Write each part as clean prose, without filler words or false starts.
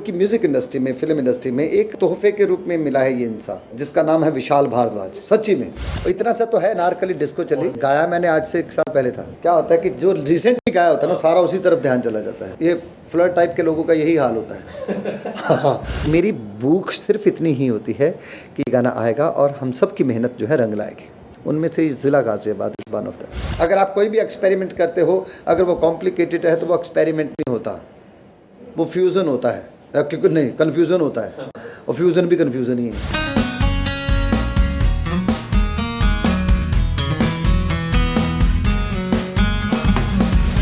की music industry में, film industry में एक तोहफे के रूप में मिला है ये इंसान जिसका नाम है विशाल भारद्वाज। सच्ची में इतना सा तो है, नारकली डिस्को चली, गाया मैंने आज से 1 साल पहले था। क्या होता है कि जो रिसेंटली गाया होता है ना, सारा उसी तरफ ध्यान चला जाता है। ये फ्लर्ट टाइप के लोगों का यही हाल होता है। हाँ, मेरी भूख सिर्फ इतनी ही होती है कि गाना आएगा और हम सब की मेहनत जो है रंग लाएगी। उनमें से ज़िला Ghaziabad is one of the. अगर आप कोई भी एक्सपेरिमेंट करते हो, अगर वो कॉम्प्लिकेटेड है तो वो एक्सपेरिमेंट नहीं होता, वो फ्यूज़न होता है। क्योंकि नहीं, कन्फ्यूज़न होता है, और फ्यूज़न भी कन्फ्यूज़न ही है।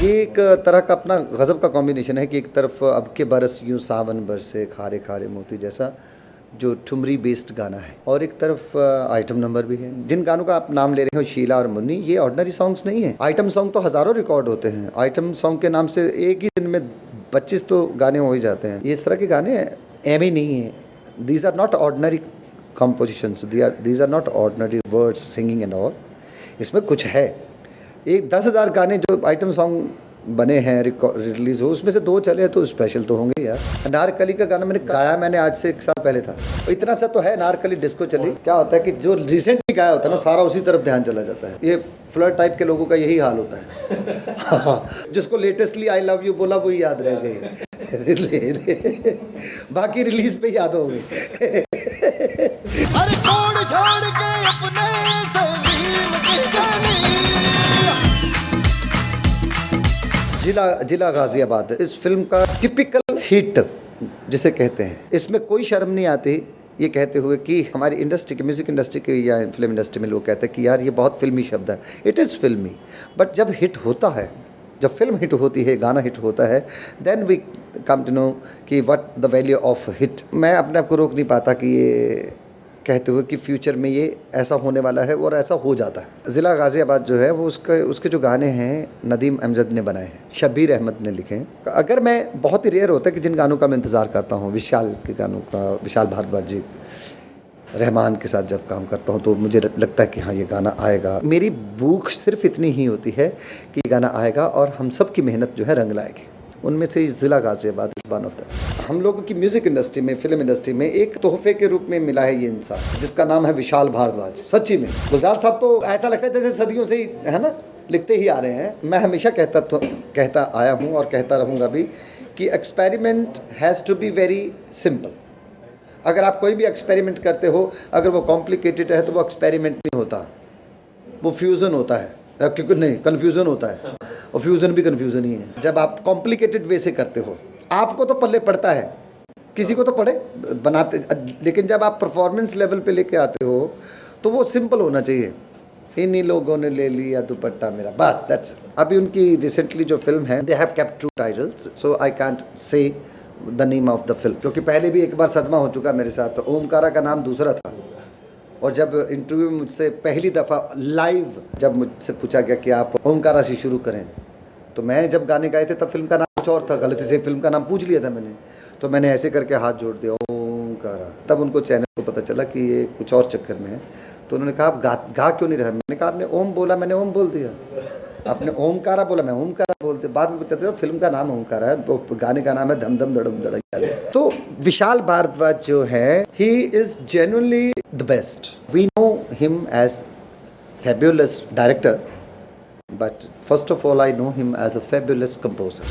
ये एक तरह का अपना गज़ब का कॉम्बिनेशन है कि एक तरफ अब के बरस यूँ सावन बरसे खारे खारे मोती जैसा जो ठुमरी बेस्ड गाना है, और एक तरफ आइटम नंबर भी है। जिन गानों का आप नाम ले रहे हो, शीला और मुन्नी, ये ऑर्डिनरी सॉन्ग्स नहीं है। आइटम सॉन्ग तो हज़ारों रिकॉर्ड होते हैं। आइटम सॉन्ग के नाम से एक ही दिन में 25 तो गाने हो ही जाते हैं। ये इस तरह के गाने एम ही नहीं है। These are not ordinary compositions, these are not ordinary words, singing and all. इसमें कुछ है। एक 10,000 गाने जो आइटम सॉन्ग बने हैं, रिलीज हो, उसमें से 2 चले तो स्पेशल तो होंगे यार। नारकली का गाना मैंने आज से 1 साल पहले था। इतना सा तो है, नारकली डिस्को चली। क्या होता है कि जो रिसेंटली गाया होता है ना, सारा उसी तरफ ध्यान चला जाता है। ये फ्लर्ट टाइप के लोगों का यही हाल होता है। हाँ, जिसको लेटेस्टली आई लव यू बोला वही याद रह गए। बाकी रिलीज पे याद हो गए। जिला गाज़ियाबाद इस फिल्म का टिपिकल हिट जिसे कहते हैं। इसमें कोई शर्म नहीं आती ये कहते हुए कि हमारी इंडस्ट्री की, म्यूज़िक इंडस्ट्री की या फिल्म इंडस्ट्री में लोग कहते हैं कि यार ये बहुत फिल्मी शब्द है। इट इज़ फिल्मी, बट जब हिट होता है, जब फिल्म हिट होती है, गाना हिट होता है, then we come to know कि what the value of hit. मैं अपने आप को रोक नहीं पाता कि ये कहते हुए कि फ्यूचर में ये ऐसा होने वाला है और ऐसा हो जाता है। ज़िला गाज़ियाबाद जो है वो उसके जो गाने हैं नदीम अमजद ने बनाए हैं, शब्बीर अहमद ने लिखे हैं। अगर मैं बहुत ही रेयर होता है कि जिन गानों का मैं इंतज़ार करता हूँ, विशाल के गानों का, विशाल भारद्वाज जी, रहमान के साथ जब काम करता हूँ तो मुझे लगता है कि हाँ ये गाना आएगा। मेरी भूख सिर्फ इतनी ही होती है कि ये गाना आएगा और हम सब की मेहनत जो है रंग लाएगी। उनमें से ज़िला Ghaziabad is one of the. हम लोगों की म्यूज़िक इंडस्ट्री में, फिल्म इंडस्ट्री में एक तोहफे के रूप में मिला है ये इंसान जिसका नाम है विशाल भारद्वाज। सच्ची में गुलजार साहब तो ऐसा लगता है जैसे सदियों से ही, है ना, लिखते ही आ रहे हैं। मैं हमेशा कहता आया हूँ और कहता रहूँगा भी कि experiment has to be very simple. अगर आप कोई भी एक्सपेरिमेंट करते हो, अगर वो कॉम्प्लिकेटेड है तो वो एक्सपेरिमेंट नहीं होता, वो फ्यूज़न होता है। क्योंकि नहीं, कन्फ्यूज़न होता है, और फ्यूज़न भी कन्फ्यूज़न ही है। जब आप कॉम्प्लिकेटेड वे से करते हो, आपको तो पल्ले पड़ता है, किसी को तो पड़े बनाते, लेकिन जब आप परफॉर्मेंस लेवल पे लेके आते हो तो वो सिंपल होना चाहिए। इन्हीं लोगों ने ले लिया दुपट्टा मेरा, बस दैट्स। अभी उनकी रिसेंटली जो फिल्म है, they have kept 2 titles, so I can't say the name of the film, क्योंकि पहले भी एक बार सदमा हो चुका मेरे साथ। तो ओमकारा का नाम दूसरा था, और जब इंटरव्यू में मुझसे पहली दफ़ा लाइव जब मुझसे पूछा गया कि आप ओमकारा से शुरू करें, तो मैं जब गाने गाए थे तब फिल्म का नाम कुछ और था। गलती से फिल्म का नाम पूछ लिया था मैंने, तो मैंने ऐसे करके हाथ जोड़ दिया, ओमकारा। तब उनको चैनल को पता चला कि ये कुछ और चक्कर में है, तो उन्होंने कहा आप गा क्यों नहीं रहा। मैंने कहा आपने ओम बोला, मैंने ओम बोल दिया। आपने ओमकारा बोला, मैं ओमकारा बोलते। बाद में पता चला फिल्म का नाम ओमकारा है, तो गाने का नाम है धम धम धड़म धड़क। तो विशाल भारद्वाज जो है, he is genuinely the best. We know him as fabulous director, but first of all I know him as a fabulous composer.